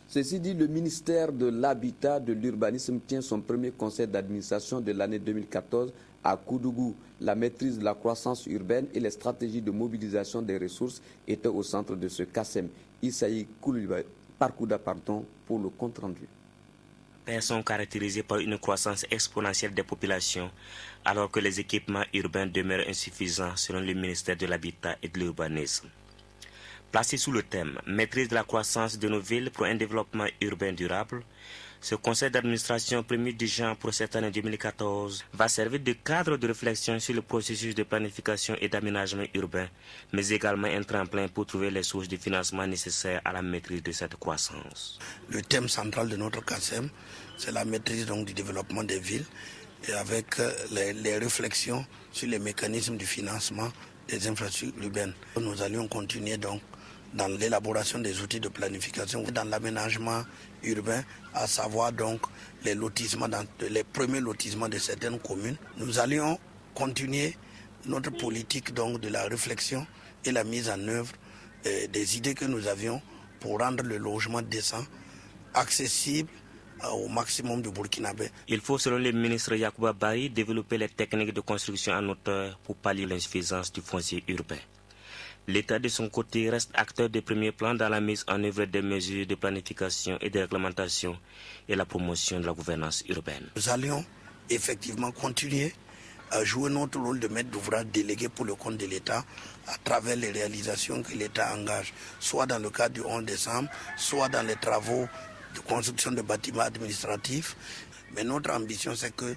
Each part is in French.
Ceci dit, le ministère de l'Habitat, de l'Urbanisme tient son premier conseil d'administration de l'année 2014 à Koudougou. La maîtrise de la croissance urbaine et les stratégies de mobilisation des ressources étaient au centre de ce CASEM. Isaïe Parkouda pour le compte-rendu. Sont caractérisés par une croissance exponentielle des populations, alors que les équipements urbains demeurent insuffisants selon le ministère de l'Habitat et de l'Urbanisme. Placé sous le thème « Maîtrise de la croissance de nos villes pour un développement urbain durable », ce conseil d'administration premier du genre pour cette année 2014 va servir de cadre de réflexion sur le processus de planification et d'aménagement urbain, mais également un tremplin pour trouver les sources de financement nécessaires à la maîtrise de cette croissance. Le thème central de notre CASEM, c'est la maîtrise donc, du développement des villes et avec les réflexions sur les mécanismes du financement des infrastructures urbaines. Nous allions continuer donc dans l'élaboration des outils de planification, dans l'aménagement urbain, à savoir donc les lotissements, les premiers lotissements de certaines communes. Nous allions continuer notre politique donc de la réflexion et la mise en œuvre des idées que nous avions pour rendre le logement décent, accessible au maximum de Burkinabés. Il faut, selon le ministre Yacouba Bari, développer les techniques de construction en hauteur pour pallier l'insuffisance du foncier urbain. L'État, de son côté, reste acteur de premier plan dans la mise en œuvre des mesures de planification et de réglementation et la promotion de la gouvernance urbaine. Nous allions effectivement continuer à jouer notre rôle de maître d'ouvrage délégué pour le compte de l'État à travers les réalisations que l'État engage, soit dans le cadre du 11 décembre, soit dans les travaux de construction de bâtiments administratifs. Mais notre ambition, c'est que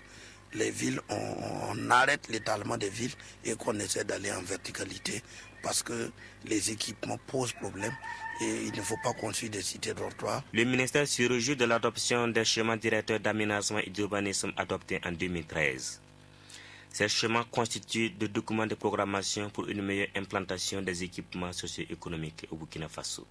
les villes, on arrête l'étalement des villes et qu'on essaie d'aller en verticalité parce que les équipements posent problème et il ne faut pas construire des cités dortoirs. Le ministère se réjouit de l'adoption des schémas directeurs d'aménagement et d'urbanisme adoptés en 2013. Ces schémas constituent des documents de programmation pour une meilleure implantation des équipements socio-économiques au Burkina Faso.